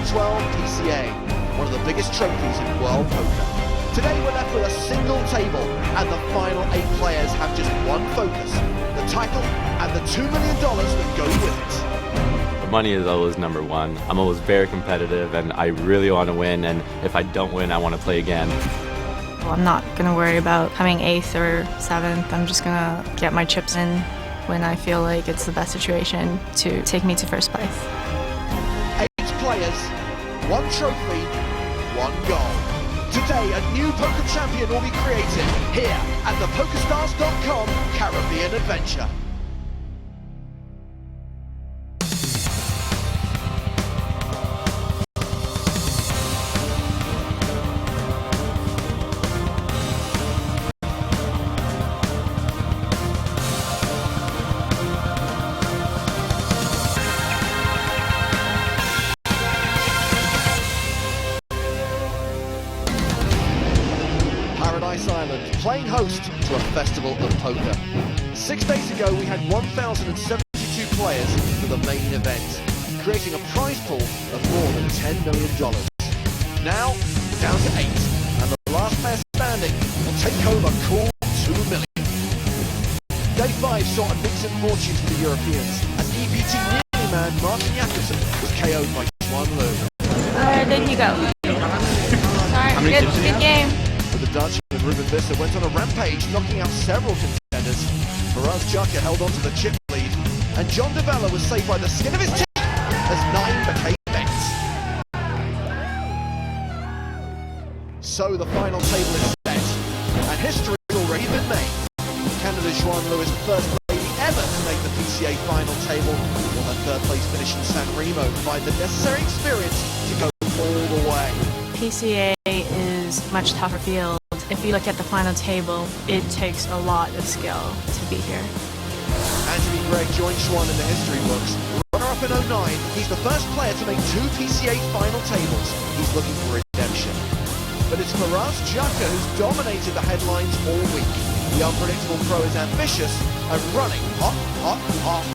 2012 PCA, one of the biggest trophies in world poker. Today we're left with a single table, and the final 8 players have just one focus, the title and the $2 million that go with it. The money is always number one. I'm always very competitive, and I really want to win, and if I don't win, I want to play again. Well, I'm not going to worry about coming 8th or 7th. I'm just going to get my chips in when I feel like it's the best situation to take me to first place. 8 players, 1 trophy, 1 goal. Today, a new poker champion will be created here at the PokerStars.com Caribbean Adventure. Island, playing host to a festival of poker. 6 days ago we had 1,072 players for the main event, creating a prize pool of more than $10 million. Now, down to 8, and the last player standing will take home a cool $2 million. Day 5 saw a mix of fortunes for the Europeans, as EPT nearly man Martin Jakobsen was KO'd by Juan Lu. Where did he go? Sorry, good game. The Dutch and Ruben Visser went on a rampage, knocking out several contenders. Faraz Jaka held on to the chip lead, and John DeVella was saved by the skin of his teeth as 9 became 8. So the final table is set, and history has already been made. Canada's Juan Lu is the first lady ever to make the PCA final table, while her third place finish in San Remo provide the necessary experience to go all the way. PCA is a much tougher field. If you look at the final table, it takes a lot of skill to be here. Anthony Gregg joined Schwann in the history books. Runner-up in 09, he's the first player to make 2 PCA final tables. He's looking for redemption. But it's Faraz Jaka who's dominated the headlines all week. The unpredictable pro is ambitious and running hot, hot, hot.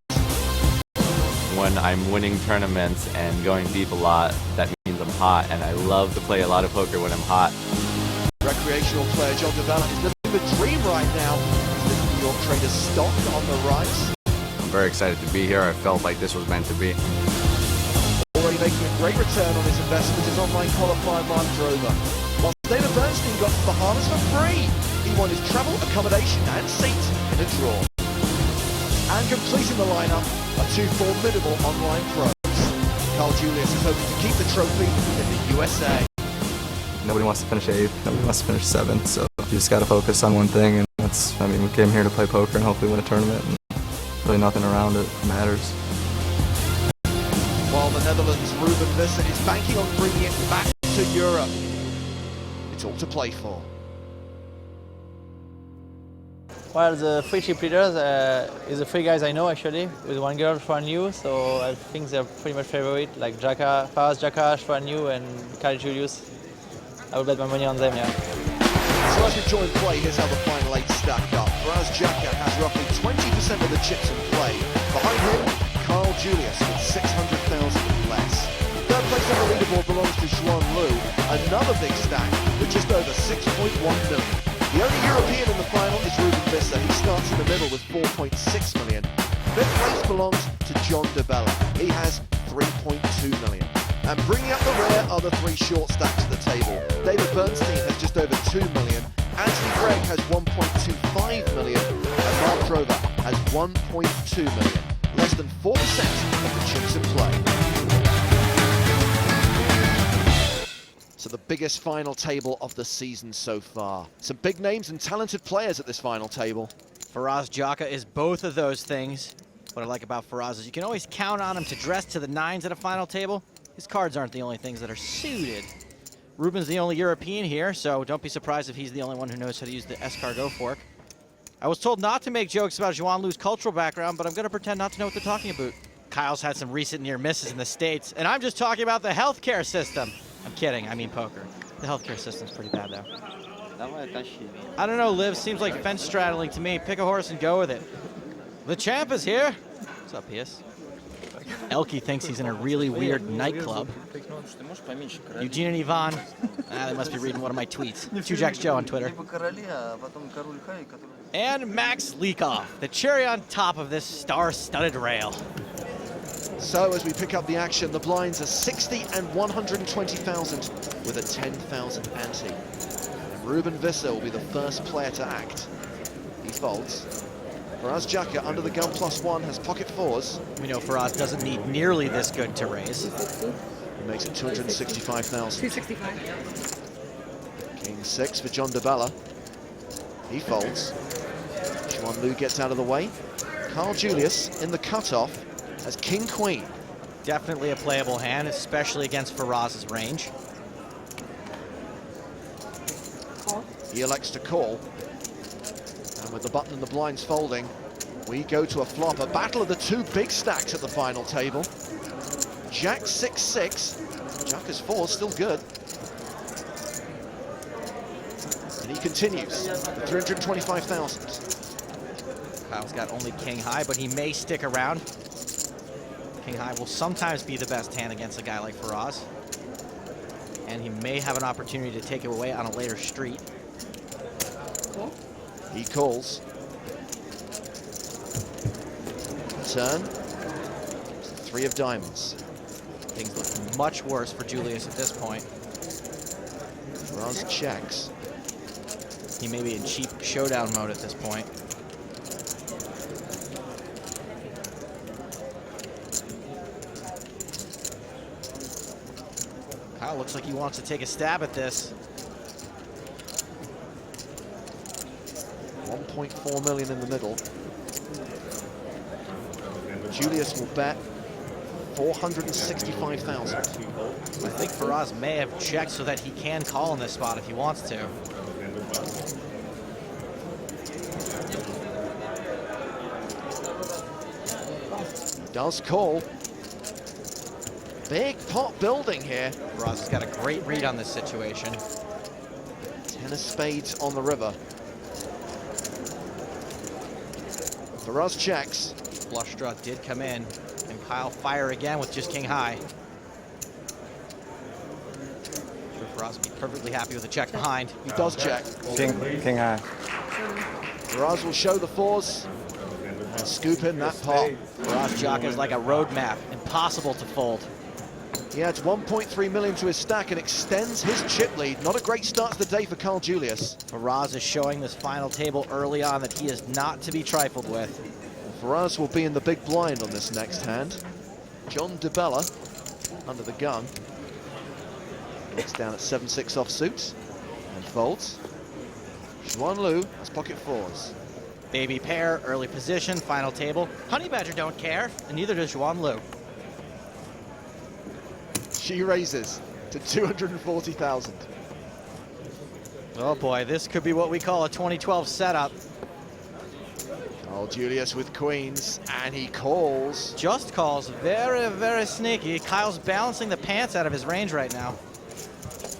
When I'm winning tournaments and going deep a lot, that means I'm hot, and I love to play a lot of poker when I'm hot. Recreational player John DeVella is living the dream right now. Is the New York Traders stock on the rise? I'm very excited to be here. I felt like this was meant to be. Already making a great return on his investment is online qualifier Mark Drover. While David Bernstein got to Bahamas for free, he won his travel, accommodation and seat in a draw. And completing the lineup are 2 formidable online pros. Carl Julius is hoping to keep the trophy in the USA. Nobody wants to finish 8th, nobody wants to finish 7th, so you just got to focus on one thing, and that's, I mean, we came here to play poker and hopefully win a tournament, and really nothing around it matters. While the Netherlands' Ruben Visser is banking on bringing it back to Europe. It's all to play for. Well, the 3 chip leaders is the 3 guys I know actually, with 1 girl, Xuan Yu, so I think they're pretty much favorite, like Jaka, Faraz Jaka, Xuan Yu and Carl Julius. I will bet my money on them, yeah. So as we join play, here's how the final 8 stack up. Faraz Jaka has roughly 20% of the chips in play. Behind him, Carl Julius with 600,000 less. Third place on the leaderboard belongs to Xuan Lu, another big stack with just over 6.1 million. The only European in the final is Ruben Visser. He starts in the middle with 4.6 million. Fifth place belongs to John DeVella. He has 3.2 million. And bringing up the rear are the 3 short stacks of the table. David Bernstein has just over 2 million. Anthony Gregg has 1.25 million. And Mark Drover has 1.2 million. Less than 4% of the chips in play. So the biggest final table of the season so far. Some big names and talented players at this final table. Faraz Jaka is both of those things. What I like about Faraz is you can always count on him to dress to the 9s at a final table. His cards aren't the only things that are suited. Ruben's the only European here, so don't be surprised if he's the only one who knows how to use the escargot fork. I was told not to make jokes about Juan Lu's cultural background, but I'm going to pretend not to know what they're talking about. Kyle's had some recent near misses in the States, and I'm just talking about the healthcare system. I'm kidding, I mean poker. The healthcare system's pretty bad, though. I don't know, Liv, seems like fence straddling to me. Pick a horse and go with it. The champ is here. What's up, Pius? Elke thinks he's in a really weird nightclub. Eugene and Ivan, they must be reading one of my tweets. 2Jacks Joe on Twitter. And Max Leakoff, the cherry on top of this star-studded rail. So as we pick up the action, the blinds are 60 and 120,000 with a 10,000 ante. And Ruben Visser will be the first player to act. He folds. Faraz Jaka under the gun +1 has pocket fours. We know Faraz doesn't need nearly this good to raise. He makes it 265,000. 265. King 6 for John DeBella. He folds. Xuan Lu gets out of the way. Carl Julius in the cutoff has King Queen. Definitely a playable hand, especially against Faraz's range. Call. He elects to call. And with the button and the blinds folding, we go to a flop. A battle of the two big stacks at the final table. Jack 6-6. Jacka's 4 still good. And he continues for 325,000. Kyle's got only king high, but he may stick around. King high will sometimes be the best hand against a guy like Faraz. And he may have an opportunity to take it away on a later street. He calls. Turn. 3 of diamonds. Things look much worse for Julius at this point. Faraz checks. He may be in cheap showdown mode at this point. Kyle looks like he wants to take a stab at this. 1.4 million in the middle. Julius will bet 465,000. I think Faraz may have checked so that he can call in this spot if he wants to. He does call. Big pot building here. Faraz has got a great read on this situation. 10 of spades on the river. Faraz checks. Flush draw did come in, and Kyle fire again with just king high. Sure, Faraz would be perfectly happy with a check behind. He does check. King high. Faraz will show the 4s and scoop in that pot. Faraz Jaka is like a roadmap, impossible to fold. He adds 1.3 million to his stack and extends his chip lead. Not a great start to the day for Carl Julius. Faraz is showing this final table early on that he is not to be trifled with. Faraz will be in the big blind on this next hand. John DeBella under the gun. Looks down at 7-6 offsuit and folds. Xuan Lu has pocket 4s. Baby pair, early position, final table. Honey Badger don't care, and neither does Xuan Lu. She raises to 240,000. Oh boy, this could be what we call a 2012 setup. Carl Julius with queens, and he calls. Just calls, very, very sneaky. Kyle's balancing the pants out of his range right now.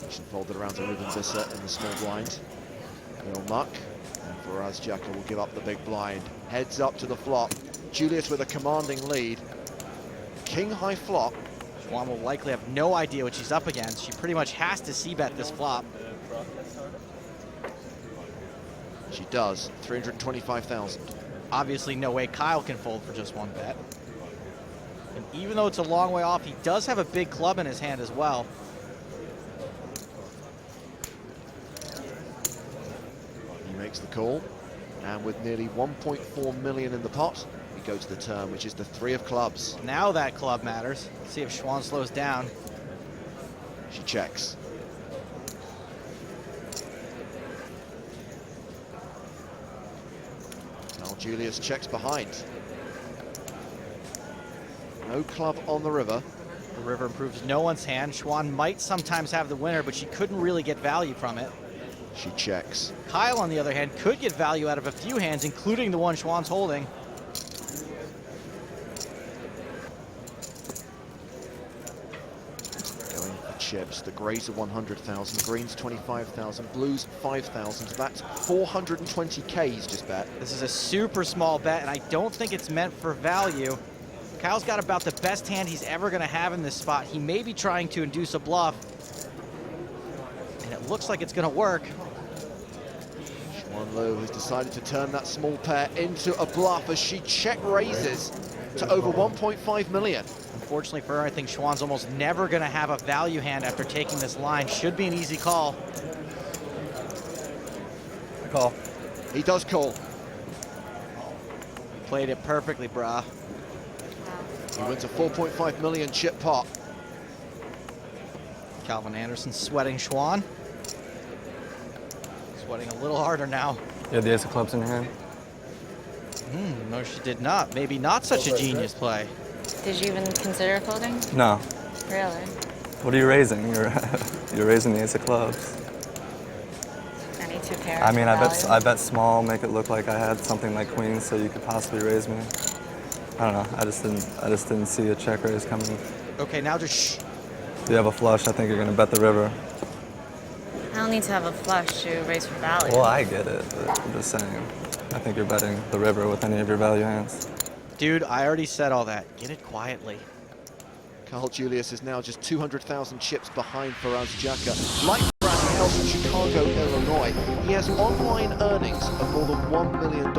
She folded around to Ruben Visser in the small blind. Will muck, and Faraz Jaka will give up the big blind. Heads up to the flop. Julius with a commanding lead. King high flop. Xuan will likely have no idea what she's up against. She pretty much has to c-bet this flop. She does, 325,000. Obviously no way Kyle can fold for just one bet. And even though it's a long way off, he does have a big club in his hand as well. He makes the call, and with nearly 1.4 million in the pot, we go to the turn, which is the 3 of clubs. Now that club matters. Let's see if Xuan slows down. She checks. Now Julius checks behind. No club on the river. The river improves no one's hand. Xuan might sometimes have the winner, but she couldn't really get value from it. She checks. Kyle, on the other hand, could get value out of a few hands, including the one Xuan's holding. Going for chips. The grays are 100,000, greens 25,000, blues 5,000. That's 420K he's just bet. This is a super small bet, and I don't think it's meant for value. Kyle's got about the best hand he's ever going to have in this spot. He may be trying to induce a bluff, and it looks like it's going to work. Xuan Lu has decided to turn that small pair into a bluff as she check raises to over 1.5 million. Unfortunately for her, I think Xuan's almost never going to have a value hand after taking this line. Should be an easy call. Call. He does call. Played it perfectly, brah. He wins a 4.5 million chip pot. Calvin Anderson sweating Xuan. Sweating a little harder now. You had the ace of clubs in your hand? No, she did not. Maybe not such a genius play. Did you even consider folding? No. Really? What are you raising? You're raising the ace of clubs. I need two pairs. I mean, for I value. bet small, make it look like I had something like queens, so you could possibly raise me. I don't know. I just didn't see a check raise coming. Okay, now just shh. If you have a flush, I think you're gonna bet the river. I don't need to have a flush to raise for value. Well, I get it, but I'm just saying. I think you're betting the river with any of your value hands. Dude, I already said all that. Get it quietly. Carl Julius is now just 200,000 chips behind Faraz Jaka. Like Brad Held in Chicago, Illinois, he has online earnings of more than $1 million.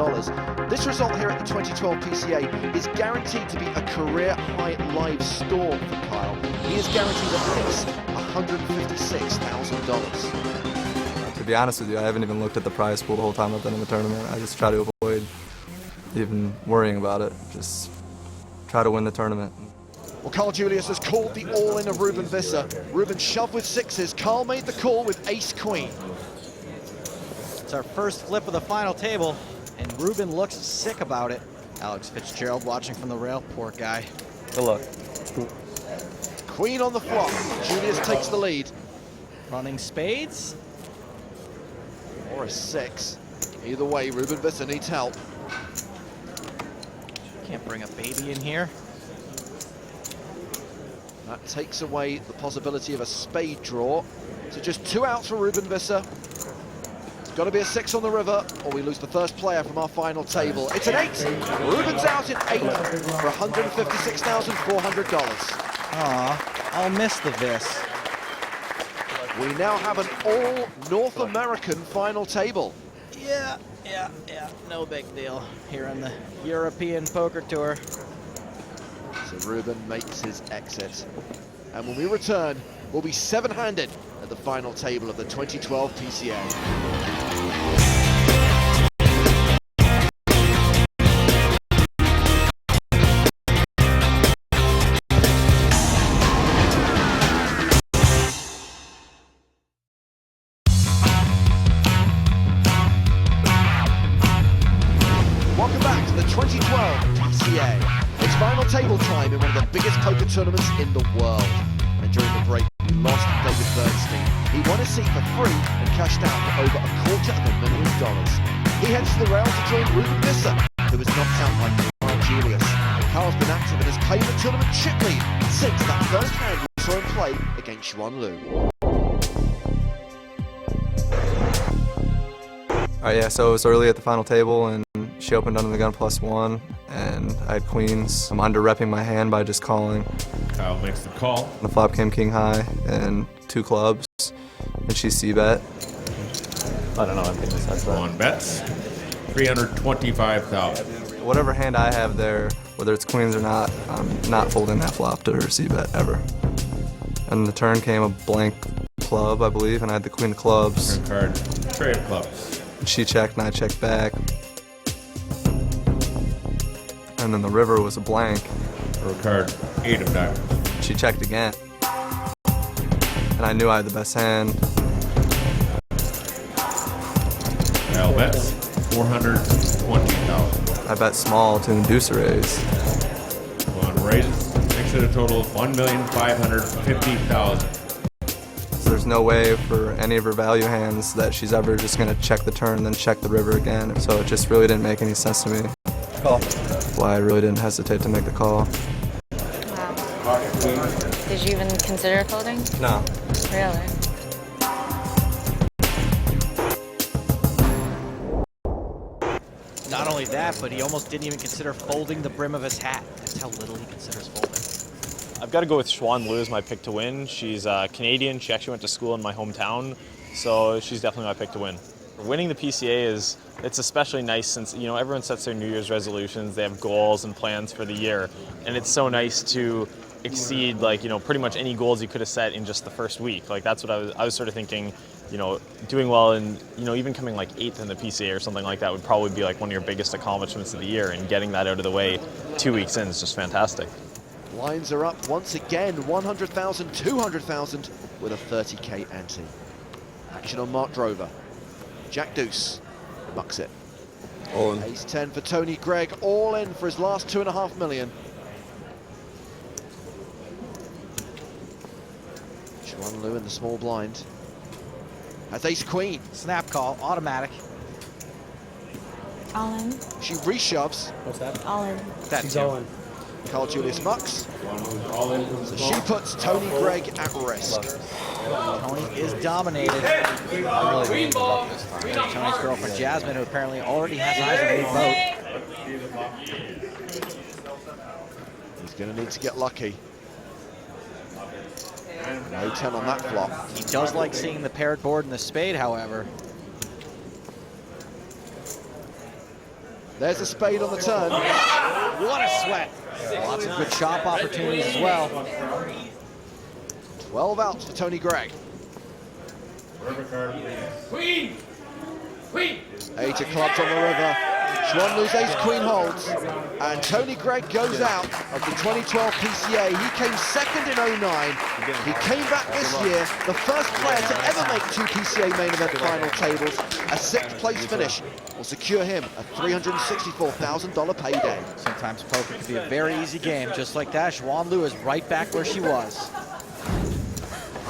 This result here at the 2012 PCA is guaranteed to be a career-high live storm for Kyle. He is guaranteed at least $156,000. To be honest with you, I haven't even looked at the prize pool the whole time I've been in the tournament. I just try to avoid even worrying about it. Just try to win the tournament. Well, Carl Julius has called the all-in of Ruben Visser. Ruben shoved with sixes. Carl made the call with ace-queen. It's our first flip of the final table, and Ruben looks sick about it. Alex Fitzgerald watching from the rail. Poor guy. Good luck. Queen on the flop. Julius takes the lead. Running spades. Or a six. Either way, Ruben Visser needs help. Can't bring a baby in here. That takes away the possibility of a spade draw. So just two outs for Ruben Visser. It's got to be a six on the river, or we lose the first player from our final table. It's an eight. Ruben's out in eight for $156,400. Aw, I'll miss the Vis. We now have an all North American final table. Yeah. No big deal here on the European Poker Tour. So Ruben makes his exit. And when we return, we'll be seven-handed at the final table of the 2012 PCA. Welcome back to the 2012 PCA. It's final table time in one of the biggest poker tournaments in the world. And during the break, we lost David Bernstein. He won his seat for free and cashed out for over $250,000. He heads to the rail to join Ruben Visser, who was knocked out by Carl Julius. Carl's been active and has claimed the tournament chip lead since that first hand we saw him play against Xuan Lu. All right, yeah, so it was early at the final table, and she opened under the gun +1, and I had queens. I'm under-repping my hand by just calling. Kyle makes the call. The flop came king high and two clubs, and she c-bet. I don't know, I think that's that. On bets, 325,000. Whatever hand I have there, whether it's queens or not, I'm not folding that flop to her c-bet ever. And the turn came a blank club, I believe, and I had the queen of clubs. Turn card, tray of clubs. She checked and I checked back. And then the river was a blank. Or card, 8 of diamonds. She checked again. And I knew I had the best hand. Kyle bets, 420,000. I bet small to induce a raise. On raises, makes it a total of 1,550,000. So there's no way for any of her value hands that she's ever just gonna check the turn and then check the river again. So it just really didn't make any sense to me. Call. Why I really didn't hesitate to make the call. Wow. Did you even consider folding? No. Really? Not only only that, but he almost didn't even consider folding the brim of his hat. That's how little he considers folding. I've got to go with Xuan Liu as my pick to win. She's Canadian. She actually went to school in my hometown, so she's definitely my pick to win. Winning the PCA it's especially nice since, you know, everyone sets their New Year's resolutions. They have goals and plans for the year, and it's so nice to exceed, like, you know, pretty much any goals you could have set in just the first week. Like, that's what I was sort of thinking, you know, doing well and, you know, even coming like 8th in the PCA or something like that would probably be like one of your biggest accomplishments of the year, and getting that out of the way 2 weeks in is just fantastic. Lines are up once again, 100,000, 200,000 with a 30k ante. Action on Mark Drover. Jack Deuce bucks it. All in. Ace 10 for Tony Gregg, all in for his last 2.5 million. Xuan Liu in the small blind. Has ace queen. Snap call, automatic. All in. She reshoves. What's that? All in. That She's too. all in. Carl Julius mucks. So she puts Tony Gregg at risk. Tony is dominated. Tony's girlfriend Jasmine, who apparently already has eyes on the boat. He's going to need to get lucky. No 10 on that flop. He does like seeing the paired board and the spade, however. There's a spade on the turn. What a sweat. Lots of good chop opportunities as well. 12 outs for Tony Gregg. Queen! Queen! 8 of clubs on the river. Xuan Liu's ace queen holds, and Tony Gregg goes out of the 2012 PCA. He came second in 09. He came back this year, the first player to ever make 2 PCA main event final tables. A 6th place finish will secure him a $364,000 payday. Sometimes poker can be a very easy game. Just like that, Xuan Liu is right back where she was.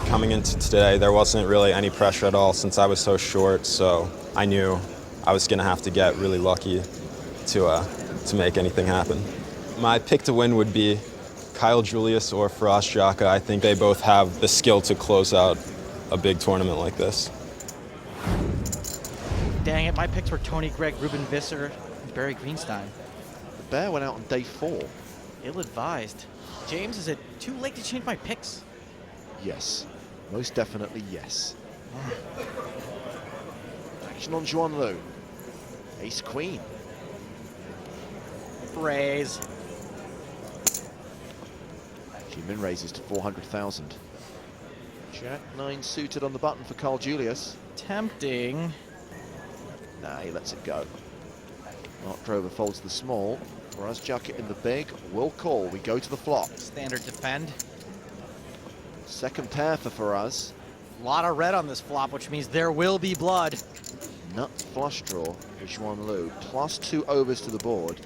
Coming into today, there wasn't really any pressure at all since I was so short, so I knew I was going to have to get really lucky to make anything happen. My pick to win would be Kyle Julius or Faraz Jaka. I think they both have the skill to close out a big tournament like this. Dang it, my picks were Tony Gregg, Ruben Visser, and Barry Greenstein. The bear went out on day 4. Ill-advised. James, is it too late to change my picks? Yes, most definitely yes. Action on Xuan Liu. Ace queen. Raise. She min raises to 400,000. Jack 9 suited on the button for Carl Julius. Tempting. Nah, he lets it go. Mark Drover folds the small. Whereas Jacket in the big will call. We go to the flop. Standard defend. Second pair for Faraz. A lot of red on this flop, which means there will be blood. Nut flush draw for Xuan Liu. Plus 2 overs to the board.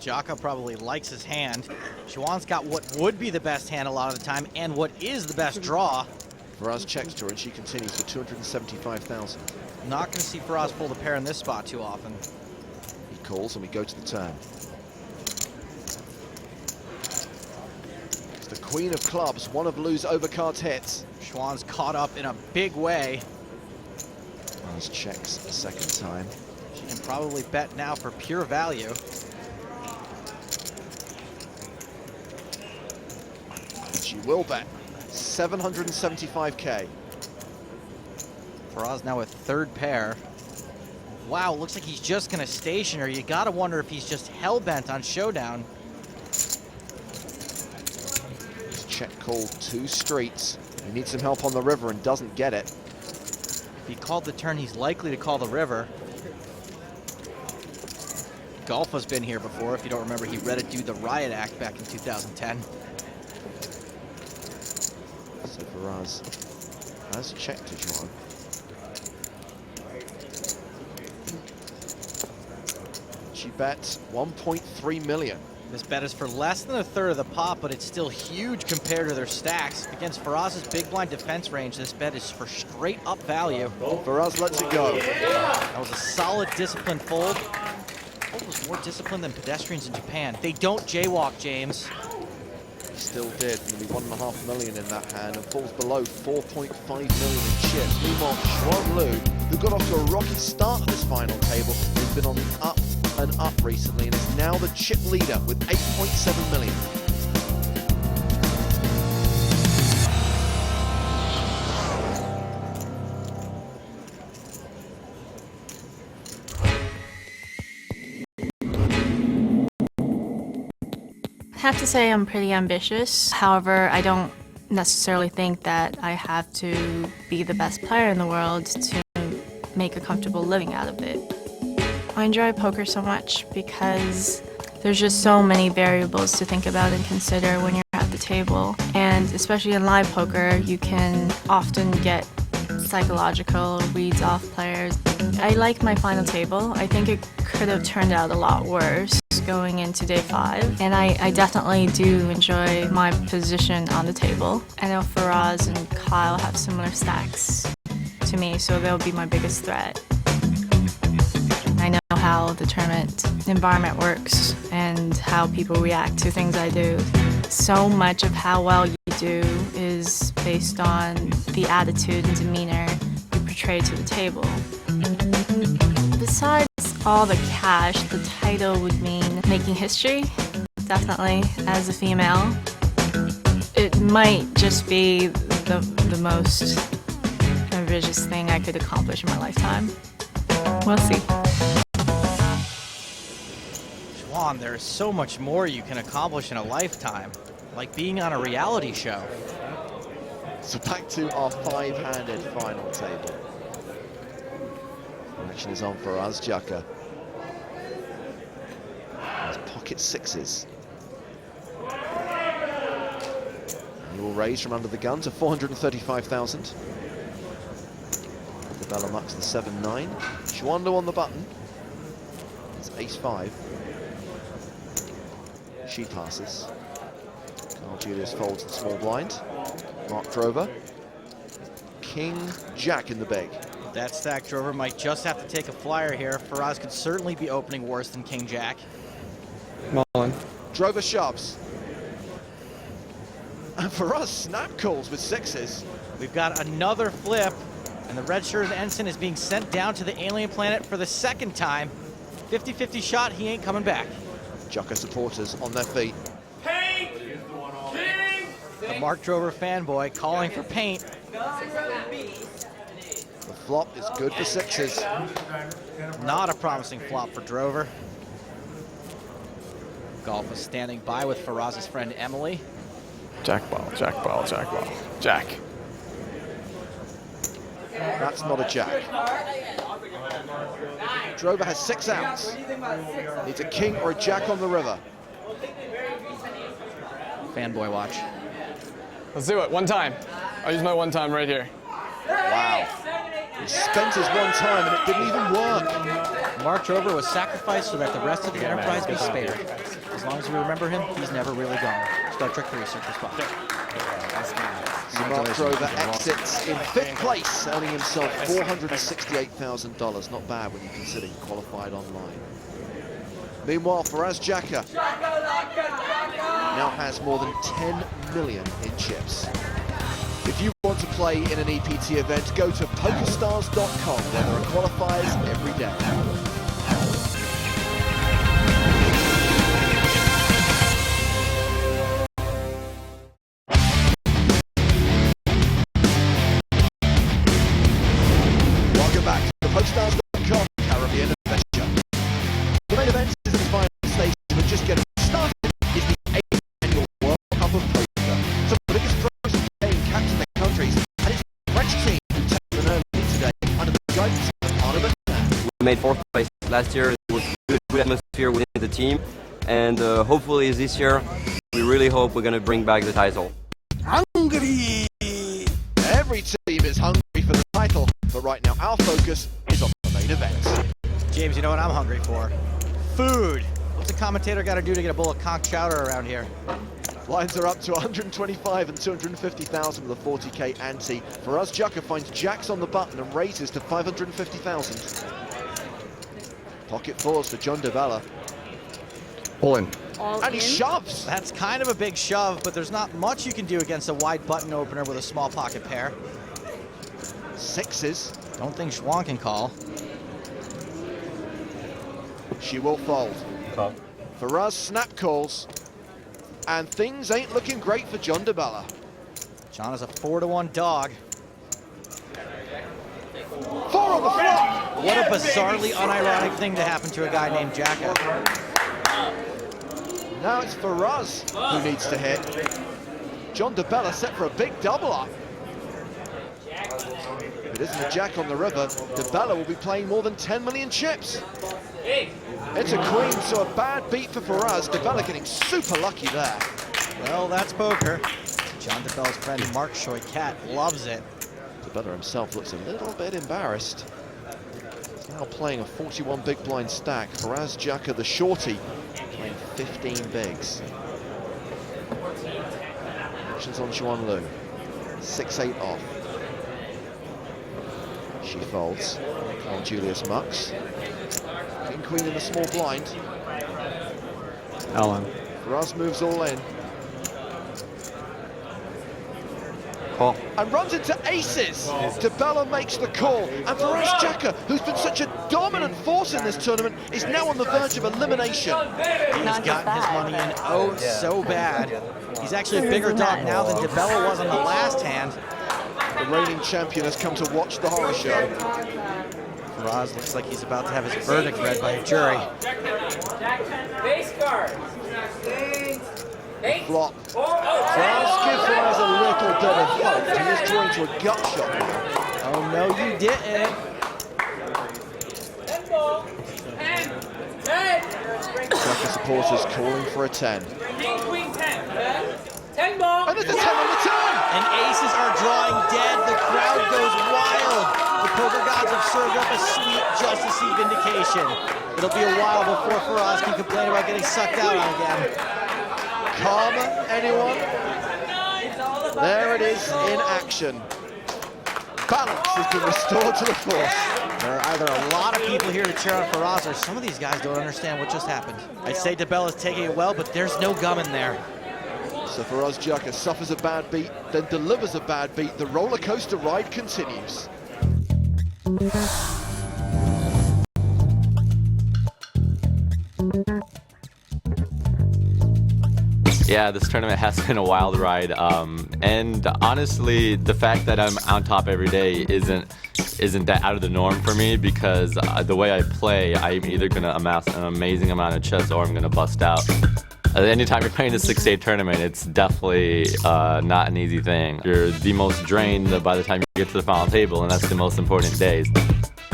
Jaka probably likes his hand. Xuan's got what would be the best hand a lot of the time, and what is the best draw. Faraz checks to her and she continues for 275,000. Not going to see Faraz pull the pair in this spot too often. He calls and we go to the turn. It's the queen of clubs, one of Liu's overcards hits. Xuan's caught up in a big way. Faraz checks a second time. She can probably bet now for pure value. And she will bet 775k. Faraz now with third pair. Wow, looks like he's just going to station her. You got to wonder if he's just hell-bent on showdown. He's check called 2 streets. He needs some help on the river and doesn't get it. If he called the turn, he's likely to call the river. Golf has been here before. If you don't remember, he read it do the Riot Act back in 2010. So Faraz has checked to Xuan. She bets 1.3 million. This bet is for less than a third of the pot, but it's still huge compared to their stacks. Against Faraz's big blind defense range, this bet is for straight up value. Faraz lets it go. That was a solid disciplined fold. Fold was more disciplined than pedestrians in Japan. They don't jaywalk, James. He still did, nearly 1.5 million in that hand and falls below 4.5 million in chips. Meanwhile, Xuan Liu, who got off to a rocky start at this final table, has been on the up and up recently and is now the chip leader with 8.7 million. I have to say I'm pretty ambitious. However, I don't necessarily think that I have to be the best player in the world to make a comfortable living out of it. I enjoy poker so much because there's just so many variables to think about and consider when you're at the table. And especially in live poker, you can often get psychological reads off players. I like my final table. I think it could have turned out a lot worse going into day 5, and I definitely do enjoy my position on the table. I know Faraz and Kyle have similar stacks to me, so they'll be my biggest threat. I know how the tournament environment works and how people react to things I do. So much of how well you do is based on the attitude and demeanor you portray to the table. Besides all the cash, the title would mean making history, definitely, as a female. It might just be the most ambitious thing I could accomplish in my lifetime. We'll see. Schwan, there's so much more you can accomplish in a lifetime, like being on a reality show. So back to our 5-handed final table. Action is on for Jaka. Pocket 6s. He will raise from under the gun to 435,000. The Bella Mux the 7-9. Schwando on the button. It's ace-5. She passes. Carl Julius folds the small blind. Mark Drover. King Jack in the big. That stack Drover might just have to take a flyer here. Faraz could certainly be opening worse than King Jack. Mullen. Drover shoves. And Faraz snap calls with 6s. We've got another flip, and the red-shirted ensign is being sent down to the alien planet for the second time. 50-50 shot, he ain't coming back. Jaka supporters on their feet. Paint! The Mark Drover fanboy calling for paint. The flop is good for 6s. Not a promising flop for Drover. Golf is standing by with Faraz's friend Emily. Jack ball, jack ball, jack ball, jack. That's not a jack. Drover has 6 outs. Needs a king or a jack on the river. Fanboy watch. Let's do it, one time. I'll use my one time right here. Wow. He spent his one time and it didn't even work. Mark Drover was sacrificed so that the rest of the Enterprise be spared. As long as we remember him, he's never really gone. Star Trek 3, search for Spock. So Mark Drover exits in 5th place, earning himself $468,000. Not bad when you consider he qualified online. Meanwhile, Faraz Jaka now has more than 10 million in chips. If you want to play in an EPT event, go to pokerstars.com, where there are qualifiers every day. Welcome back to pokerstars.com Caribbean Adventure. The main event is the final stage, but just getting started is the 8th annual World Cup of Poker. Some of the biggest pros in the game captain their countries, and it's the French team who take the early lead today under the guidance of Arnaud. We made 4th place last year. It was good atmosphere within the team, and hopefully this year we really hope we're going to bring back the title. Hungry! Every team is hungry for the title, but right now our focus is on the main event. James, you know what I'm hungry for? Food. What's a commentator got to do to get a bowl of conch chowder around here? Lines are up to 125 and 250,000 with a 40k ante. Faraz Jaka finds jacks on the button and raises to 550,000. Pocket 4s for John DeVella. All in. And he shoves! That's kind of a big shove, but there's not much you can do against a wide button opener with a small pocket pair. 6s. Don't think Schwan can call. She will fold. Call. Faraz snap calls, and things ain't looking great for John DeBella. John is a 4-1 dog. 4 on the flop. What a bizarrely unironic thing to happen to a guy named Jacka. Now it's Faraz who needs to hit. John DeBella set for a big double up. If it isn't a jack on the river, DeBella will be playing more than 10 million chips. It's a queen, so a bad beat for Faraz. DeBella getting super lucky there. Well, that's poker. John DeBella's friend Mark Shoy-Cat loves it. DeBella himself looks a little bit embarrassed. He's now playing a 41 big blind stack. Faraz Jacka, the shorty, playing 15 bigs. Actions on Xuan Lu. 6-8 off. She folds. On Julius mucks. King queen in the small blind. Ellen. Faraz moves all in. Call. And runs into aces. DeBella makes the call. And Faraz Jacka, who's been such a dominant force in this tournament, is now on the verge of elimination. He's gotten his money in oh so bad. He's actually a bigger dog now than DeBella was on the last hand. The reigning champion has come to watch the horror show. Faraz looks like he's about to have his verdict read by a jury. Base card. Flop. Faraz give Faraz a little bit of hope. He is drawing to a gut shot now. Oh no, you didn't. 10 ball. 10. 10. Jacka supporters calling for a 10. King, queen, 10. 10 ball. And there's a 10 on the turn. And aces are drawing dead. The crowd goes wild. The poker gods have served up a sweet Justice League vindication. It'll be a while before Faraz can complain about getting sucked out on again. Karma, anyone? There it is in action. Balance has been restored to the force. There are either a lot of people here to cheer on Faraz, or some of these guys don't understand what just happened. I'd say DeBella's taking it well, but there's no gum in there. So Faraz Jacka suffers a bad beat, then delivers a bad beat. The roller coaster ride continues. Yeah, this tournament has been a wild ride, and honestly, the fact that I'm on top every day isn't that out of the norm for me, because the way I play, I'm either going to amass an amazing amount of chips or I'm going to bust out. Anytime you're playing a 6-day tournament, it's definitely not an easy thing. You're the most drained by the time you get to the final table, and that's the most important days.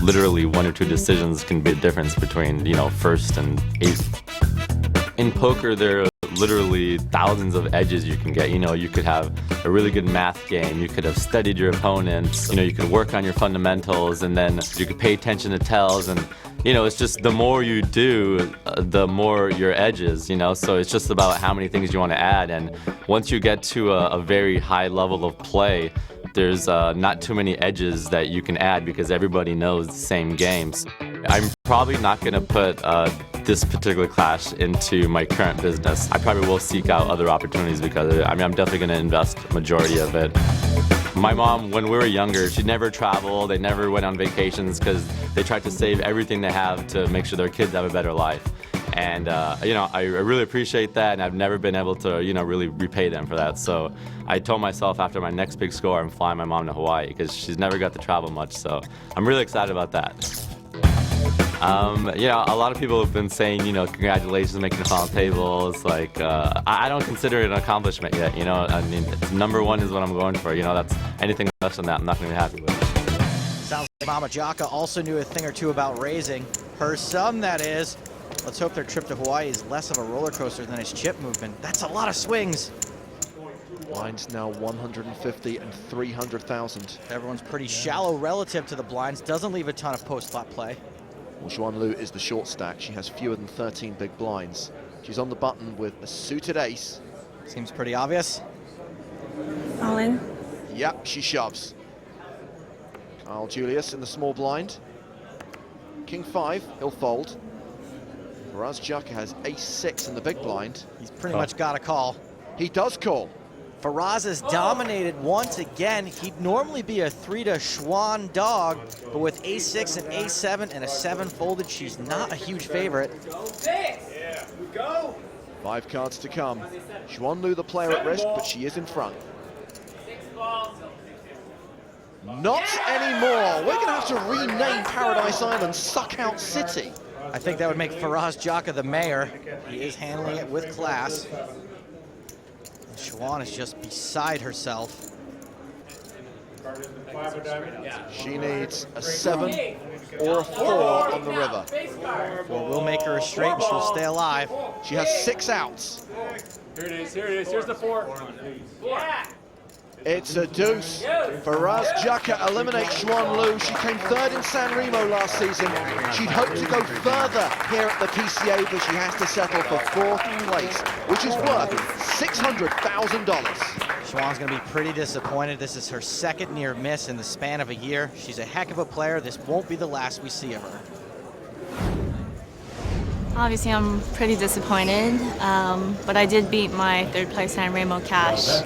Literally 1 or 2 decisions can be the difference between, first and 8th. In poker, there are literally thousands of edges you can get. You could have a really good math game, you could have studied your opponents, you could work on your fundamentals, and then you could pay attention to tells, and it's just the more you do, the more your edges, so it's just about how many things you want to add. And once you get to a very high level of play, there's not too many edges that you can add because everybody knows the same games. I'm probably not going to put this particular class into my current business. I probably will seek out other opportunities because I'm definitely going to invest a majority of it. My mom, when we were younger, she never traveled, they never went on vacations because they tried to save everything they have to make sure their kids have a better life. And, I really appreciate that, and I've never been able to, really repay them for that. So I told myself after my next big score, I'm flying my mom to Hawaii because she's never got to travel much. So I'm really excited about that. A lot of people have been saying, congratulations on making the final table. It's like, I don't consider it an accomplishment yet, it's number 1 is what I'm going for. That's anything less than that, I'm not going to be happy with. Sounds like Mama Jacka also knew a thing or two about raising. Her son, that is. Let's hope their trip to Hawaii is less of a roller coaster than his chip movement. That's a lot of swings. Blinds now 150 and 300,000. Everyone's pretty shallow relative to the blinds. Doesn't leave a ton of post-flop play. Well, Xuan Lu is the short stack. She has fewer than 13 big blinds. She's on the button with a suited ace. Seems pretty obvious. All in. Yep, she shoves. Carl Julius in the small blind. King 5, he'll fold. Faraz Jacka has ace 6 in the big blind. He's pretty much got a call. He does call. Faraz has dominated once again. He'd normally be a 3 to Schwan dog, but with A6 and A7 and a 7 folded, she's not a huge favorite. Yeah, we go. 5 cards to come. Xuan Lu the player at risk, but she is in front. 6 balls. Not anymore. We're going to have to rename Paradise Island Suckout City. I think that would make Faraz Jaka the mayor. He is handling it with class. Xuan is just beside herself. She needs a 7 or a 4 on the river. Well, we'll make her a straight and she'll stay alive. She has 6 outs. Here it is, here it is. Here's the 4. Yeah. It's a deuce. Faraz Jaka eliminates Xuan Lu. She came 3rd in San Remo last season. She'd hoped to go further here at the PCA, but she has to settle for 4th place, which is worth $600,000. Xuan's going to be pretty disappointed. This is her 2nd near miss in the span of a year. She's a heck of a player. This won't be the last we see of her. Obviously, I'm pretty disappointed, but I did beat my 3rd place San Remo cash.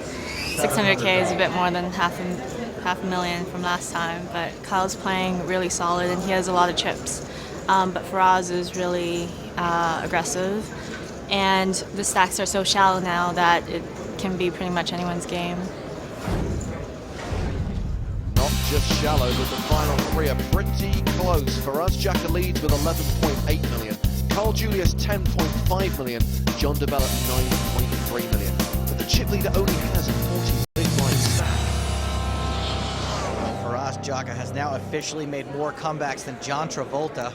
600K is a bit more than half a million from last time, but Kyle's playing really solid and he has a lot of chips. But Faraz is really aggressive, and the stacks are so shallow now that it can be pretty much anyone's game. Not just shallow, but the final 3 are pretty close. Faraz Jaka leads with 11.8 million. Carl Julius 10.5 million. John DeBella 9.3 million. But the chip leader only has 40 big blind stack. Faraz Jaka has now officially made more comebacks than John Travolta.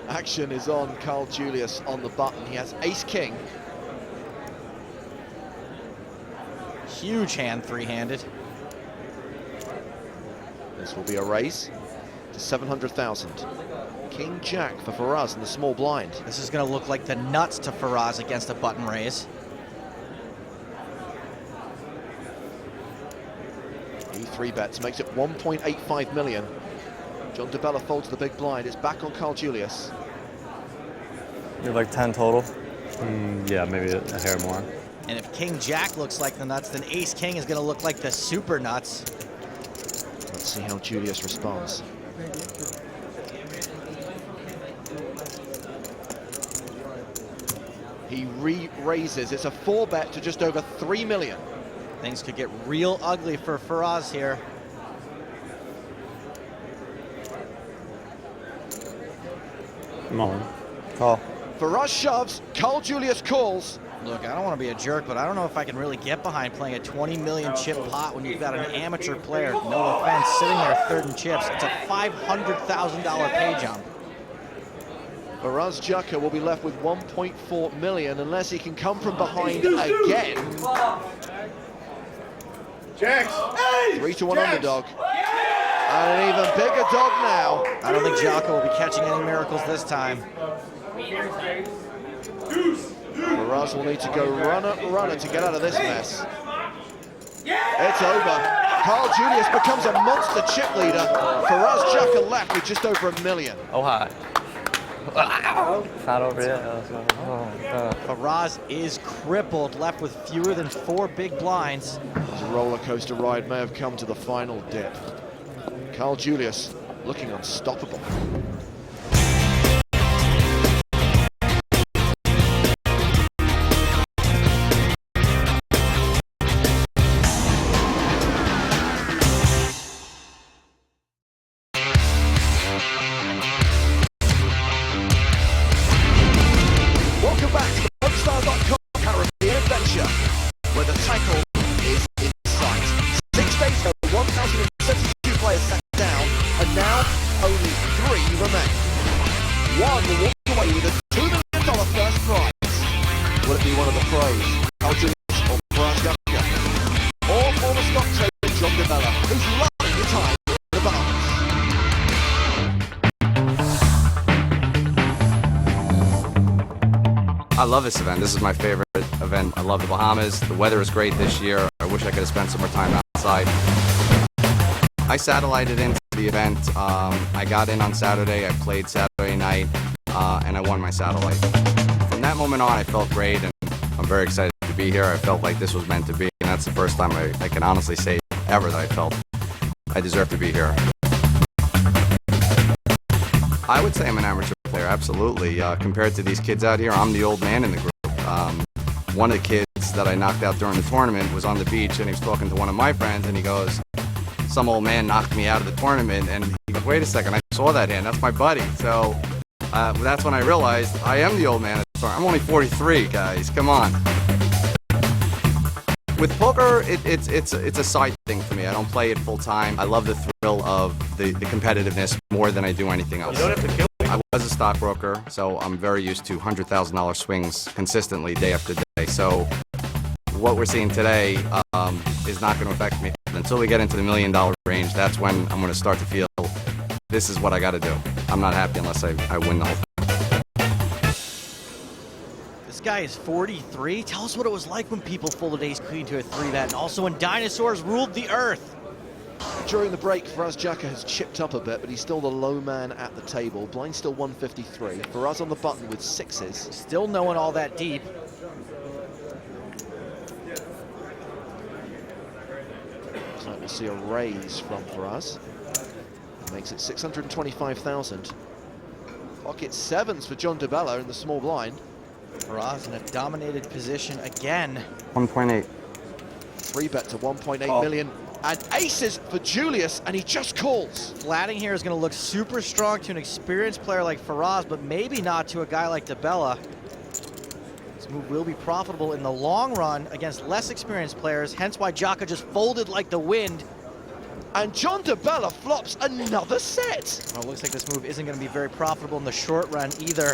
Action is on Carl Julius on the button. He has ace-king. Huge hand, 3-handed. This will be a raise to 700,000. King Jack for Faraz in the small blind. This is going to look like the nuts to Faraz against a button raise. He 3-bets, makes it 1.85 million. John DeBella folds the big blind. It's back on Carl Julius. You're like 10 total? Yeah, maybe a hair more. And if King Jack looks like the nuts, then Ace King is going to look like the super nuts. Let's see how Julius responds. He re-raises. It's a 4-bet to just over 3 million. Things could get real ugly for Faraz here. Come on. Call. Faraz shoves, Carl Julius calls. Look, I don't want to be a jerk, but I don't know if I can really get behind playing a 20 million chip pot when you've got an amateur player, no offense, sitting there 3rd in chips. It's a $500,000 pay jump. Faraz Jaka will be left with 1.4 million unless he can come from behind again. Jacks! 3-1 underdog. And an even bigger dog now. I don't think Jaka will be catching any miracles this time. Faraz will need to go runner to get out of this mess. It's over. Carl Julius becomes a monster chip leader. Faraz Jaka left with just over $1 million. Oh, hi. Not over yet. Faraz is crippled, left with fewer than 4 big blinds. The roller coaster ride may have come to the final dip. Carl Julius looking unstoppable. Welcome back to the PokerStars.com Caribbean Adventure, where the title is in sight. 6 days ago, 1,072 players sat down, and now only 3 remain. One will walk away with a $2 million first prize. Will it be one of the pros, Carl Julius or Faraz Jaka? Or former stock trader John DeBella, who's loving the time in the Bahamas? I love this event. This is my favorite event. I love the Bahamas. The weather is great this year. I wish I could have spent some more time outside. I satellited into the event. I got in on Saturday. I played Saturday night, and I won my satellite. From that moment on, I felt great, and I'm very excited to be to be here. I felt like this was meant to be, and that's the first time I can honestly say ever that I felt I deserve to be here. I would say I'm an amateur player, absolutely. Compared to these kids out here, I'm the old man in the group. One of the kids that I knocked out during the tournament was on the beach, and he was talking to one of my friends, and he goes, some old man knocked me out of the tournament, and he goes, wait a second, I saw that hand, that's my buddy. So that's when I realized I am the old man at the tournament. I'm only 43, guys, come on. With poker, it's a side thing for me. I don't play it full time. I love the thrill of the competitiveness more than I do anything else. You don't have to kill. I was a stockbroker, so I'm very used to $100,000 swings consistently day after day. So what we're seeing today is not going to affect me. Until we get into the $1 million range, that's when I'm going to start to feel this is what I got to do. I'm not happy unless I win the whole thing. This guy is 43. Tell us what it was like when people folded ace-queen to a 3-bet, and also when dinosaurs ruled the earth. During the break, Faraz Jaka has chipped up a bit, but he's still the low man at the table. Blind still 153. Faraz on the button with sixes. Still no one all that deep. Looks like we'll see a raise from Faraz. Makes it 625,000. Pocket sevens for John DeBella in the small blind. Faraz in a dominated position again. 1.8. 3-bet to 1.8 million. And aces for Julius, and he just calls. Flatting here is going to look super strong to an experienced player like Faraz, but maybe not to a guy like DeBella. This move will be profitable in the long run against less experienced players, hence why Jaka just folded like the wind. And John DeBella flops another set. Well, it looks like this move isn't going to be very profitable in the short run either.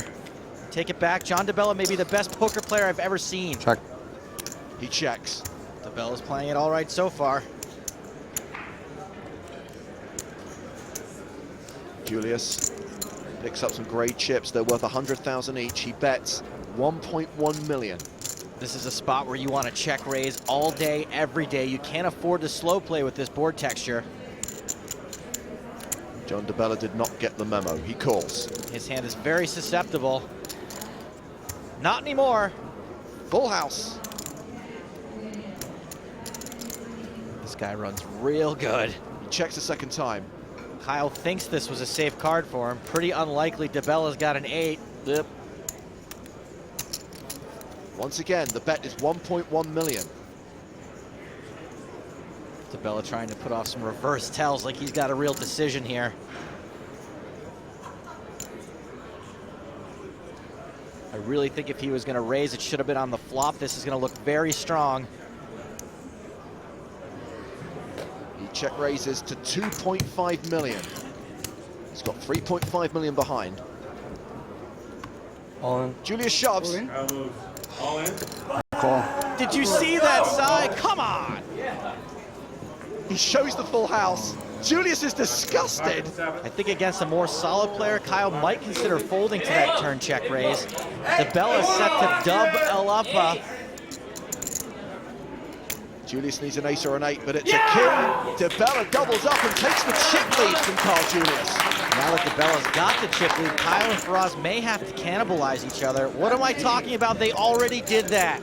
Take it back. John DeBella may be the best poker player I've ever seen. Check. He checks. DeBella's playing it all right so far. Julius picks up some great chips. They're worth 100,000 each. He bets 1.1 million. This is a spot where you want to check raise all day, every day. You can't afford to slow play with this board texture. John DeBella did not get the memo. He calls. His hand is very susceptible. Not anymore. Full house. This guy runs real good. He checks a second time. Kyle thinks this was a safe card for him. Pretty unlikely. DeBella's got an 8. Yep. Once again, the bet is 1.1 million. DeBella trying to put off some reverse tells like he's got a real decision here. I really think if he was going to raise, it should have been on the flop. This is going to look very strong. He check raises to 2.5 million. He's got 3.5 million behind. All in. Julius shoves. All in. Call. Did you see that side? Come on! He shows the full house. Julius is disgusted. I think against a more solid player, Kyle might consider folding to that turn check raise. DeBella set to dub Elapa. Julius needs an ace or an 8, but it's a kill. DeBella doubles up and takes the chip lead from Carl Julius. Now that DeBella's got the chip lead, Kyle and Faraz may have to cannibalize each other. What am I talking about? They already did that.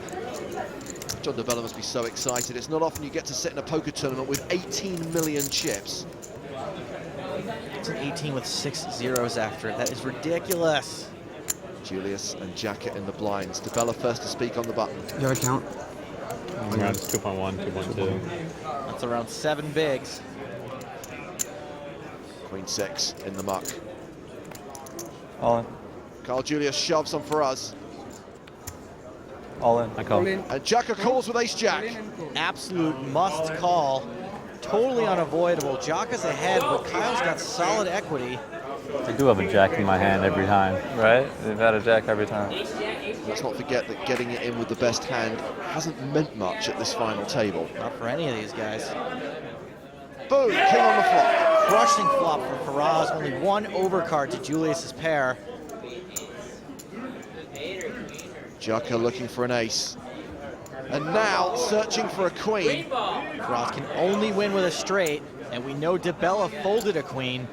John DeBella must be so excited. It's not often you get to sit in a poker tournament with 18 million chips. It's an 18 with 6 zeros after it. That is ridiculous. Julius and Jaka in the blinds. DeBella first to speak on the button. You have a count? Around 2.1, 2.2. That's around 7 bigs. Queen 6 in the muck. All in. Carl Julius shoves on Faraz. All in. I call. And Jaka calls with ace jack. Absolute must call. Totally unavoidable. Jaka's ahead, but Kyle's got solid equity. I do have a jack in my hand every time. Right? They've had a jack every time. Let's not forget that getting it in with the best hand hasn't meant much at this final table. Not for any of these guys. Boom, king on the flop. Crushing flop for Faraz. Only one overcard to Julius's pair. Jaka looking for an ace. And now searching for a queen. Faraz can only win with a straight, and we know DeBella folded a queen.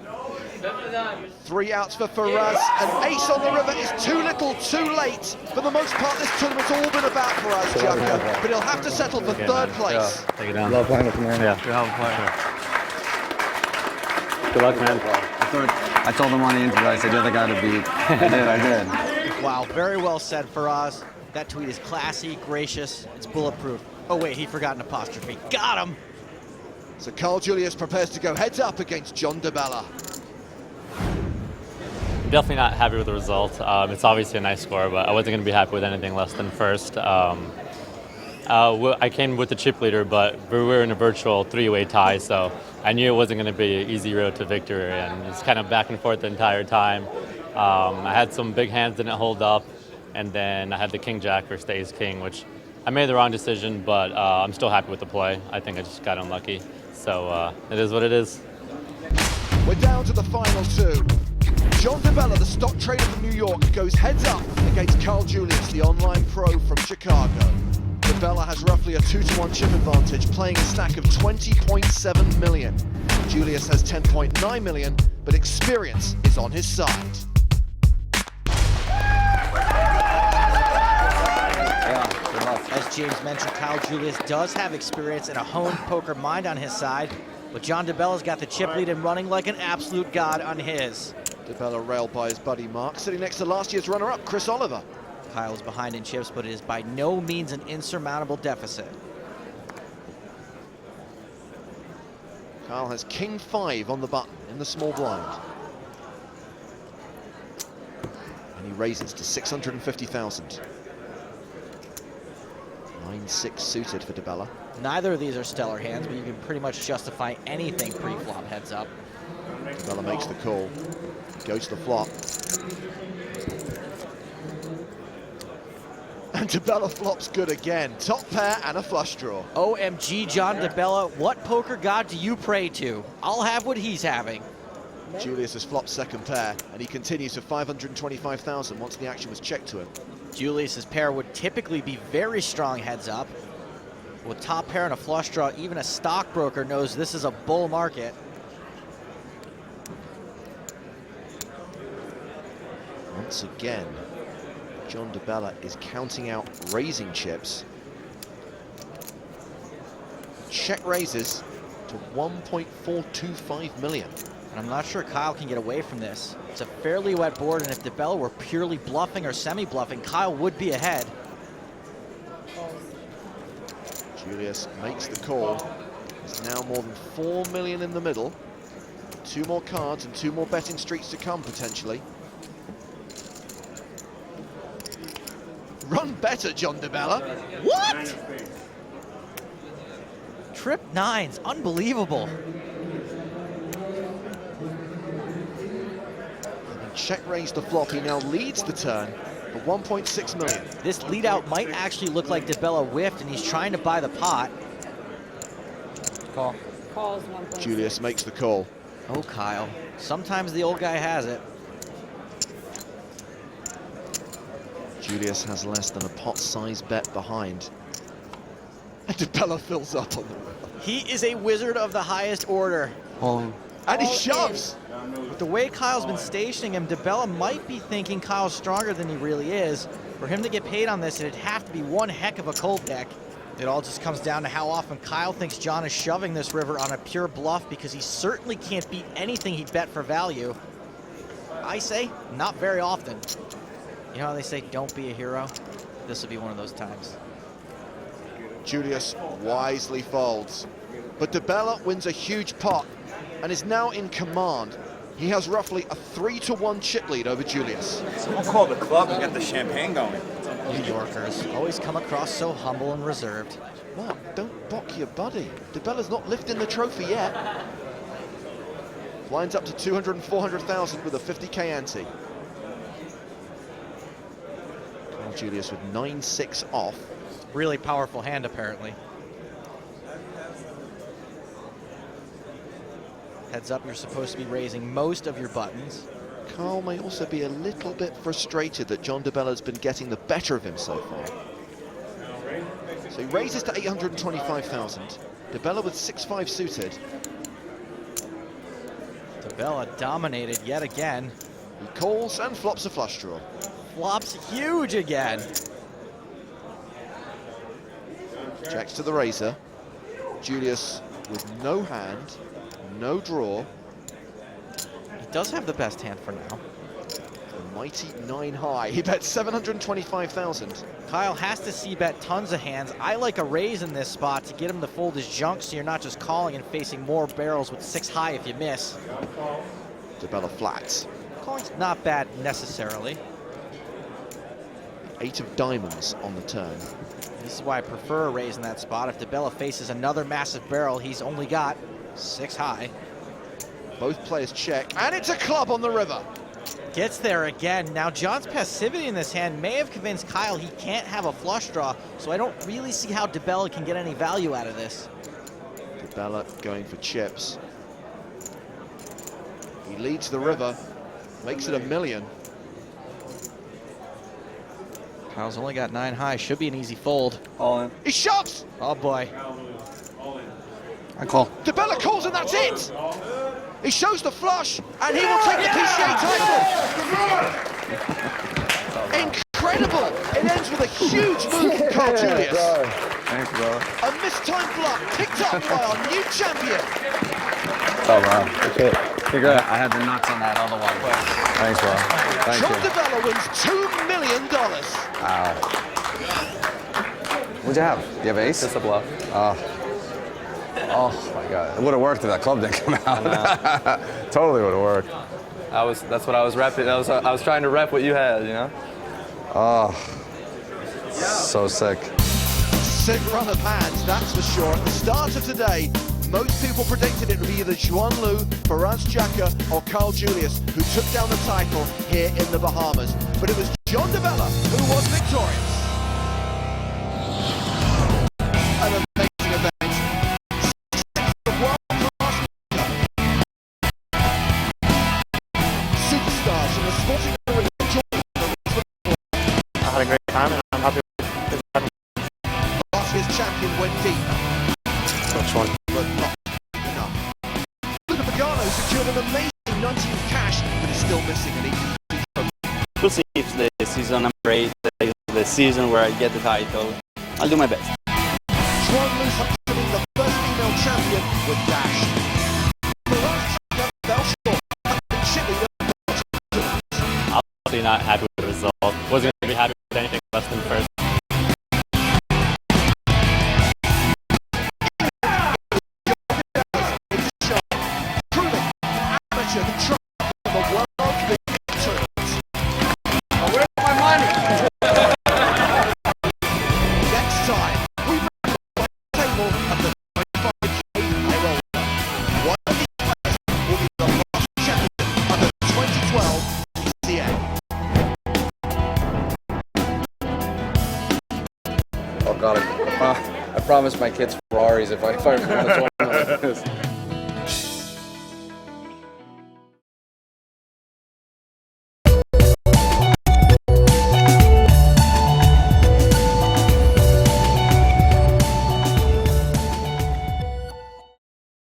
3 outs for Faraz. An ace on the river is too little, too late. For the most part, this tournament's all been about Faraz Jaka, but he'll have to settle for 3rd place. Take it down. Love playing with the man. Yeah. Good help player. Good luck, man. I told him on the interview, I said, you're the guy to beat. I did. Wow, very well said, Faraz. That tweet is classy, gracious, it's bulletproof. Oh wait, he forgot an apostrophe. Got him! So Carl Julius prepares to go heads up against John DeBella. I'm definitely not happy with the result. It's obviously a nice score, but I wasn't going to be happy with anything less than first. I came with the chip leader, but we were in a virtual 3-way tie, so I knew it wasn't going to be an easy road to victory, and it's kind of back and forth the entire time. I had some big hands didn't hold up, and then I had the king-jack for stays king, which I made the wrong decision, but I'm still happy with the play. I think I just got unlucky, so it is what it is. We're down to the final 2. John DeBella, the stock trader from New York, goes heads up against Carl Julius, the online pro from Chicago. DeBella has roughly a 2-to-1 chip advantage, playing a stack of 20.7 million. Julius has 10.9 million, but experience is on his side. As James mentioned, Kyle Julius does have experience and a honed poker mind on his side, but John DeBella's got the chip lead and running like an absolute god on his. DeBella railed by his buddy Mark, sitting next to last year's runner-up, Chris Oliver. Kyle's behind in chips, but it is by no means an insurmountable deficit. Kyle has king 5 on the button in the small blind. And he raises to 650,000. 9-6 suited for DeBella. Neither of these are stellar hands, but you can pretty much justify anything pre-flop heads up. DeBella makes the call. He goes to the flop. And DeBella flops good again. Top pair and a flush draw. OMG, John DeBella, what poker god do you pray to? I'll have what he's having. Julius has flopped 2nd pair, and he continues to 525,000 once the action was checked to him. Julius's pair would typically be very strong heads up. With top pair and a flush draw, even a stockbroker knows this is a bull market. Once again, John DeBella is counting out raising chips. Check raises to 1.425 million. And I'm not sure Kyle can get away from this. It's a fairly wet board, and if DeBella were purely bluffing or semi-bluffing, Kyle would be ahead. Julius makes the call. There's now more than 4 million in the middle. 2 more cards and 2 more betting streets to come, potentially. Run better, John DeBella. What? Trip 9s, unbelievable. Check raise the flop, he now leads the turn for 1.6 million. This lead out might actually look like DeBella whiffed, and he's trying to buy the pot. Call. Calls 1.6. Julius makes the call. Oh, Kyle. Sometimes the old guy has it. Julius has less than a pot-sized bet behind. And DeBella fills up on the river. He is a wizard of the highest order. All And he shoves. With the way Kyle's been stationing him, DeBella might be thinking Kyle's stronger than he really is. For him to get paid on this, it'd have to be one heck of a cold deck. It all just comes down to how often Kyle thinks John is shoving this river on a pure bluff, because he certainly can't beat anything he'd bet for value. I say, not very often. You know how they say, don't be a hero? This will be one of those times. Julius wisely folds. But DeBella wins a huge pot and is now in command. He has roughly a 3-to-1 chip lead over Julius. Someone call the club and get the champagne going. New Yorkers always come across so humble and reserved. Mark, don't balk your buddy. DeBella's not lifting the trophy yet. Lines up to 200 and 400,000 with a 50k ante. Carl Julius with 9-6 off. Really powerful hand, apparently. Heads up, you're supposed to be raising most of your buttons. Carl may also be a little bit frustrated that John DeBella's been getting the better of him so far. So he raises to 825,000. DeBella with 6-5 suited. Bella dominated yet again. He calls and flops a flush draw. Flops huge again. Checks to the razor. Julius with no hand, no draw. He does have the best hand for now. A mighty 9 high. He bets 725,000. Kyle has to c-bet tons of hands. I like a raise in this spot to get him to fold his junk so you're not just calling and facing more barrels with 6 high if you miss. DeBella flats. Calling's not bad necessarily. 8 of diamonds on the turn. This is why I prefer a raise in that spot. If DeBella faces another massive barrel, he's only got 6 high. Both players check, and it's a club on the river. Gets there again. Now John's passivity in this hand may have convinced Kyle he can't have a flush draw, so I don't really see how DeBella can get any value out of this. DeBella going for chips. He leads the river, makes it $1 million. Kyle's only got 9 high, should be an easy fold. All in. He shoves! Oh boy. I call. DeBella calls and that's it! He shows the flush, and he will take the PCA title! Incredible! It ends with a huge move from Carl Julius. Thanks, bro. A mistimed bluff picked up by our new champion. Oh, bro. Appreciate it. Congrats. I had the nuts on that other one. Thanks, bro. Thank John you. DeBella wins $2 million. Wow. What'd you have? You have ace? Just a bluff. Oh my God! It would have worked if that club didn't come out. Totally would have worked. That's what I was repping. I was trying to rep what you had, you know? Oh, so sick. Sick run of hands, that's for sure. At the start of today, most people predicted it would be either Juan Lu, Faraz Jaka, or Carl Julius who took down the title here in the Bahamas. But it was John DeBella who was victorious. An amazing event. Superstars from the sporting arena joined the I had a great time, and I'm happy with this happening. last year's champion went deep, Which one? but not enough. Luca Pagano secured an amazing 19 cash, but is still missing an equal. We'll see if the season number 8 is the season where I get the title. I'll do my best. Juan Lu becoming the first female champion with dash. Faraz Jaka fell short. Obviously not happy with the result. Wasn't going to be happy with anything less than first. Proving amateur control of the world big tournament. Where's my money? Next time, we bring the table at the 25K payroll. One of these players will be the last champion of the 2012 PCA. Oh God! I promised my kids Ferraris if I win a tournament like this.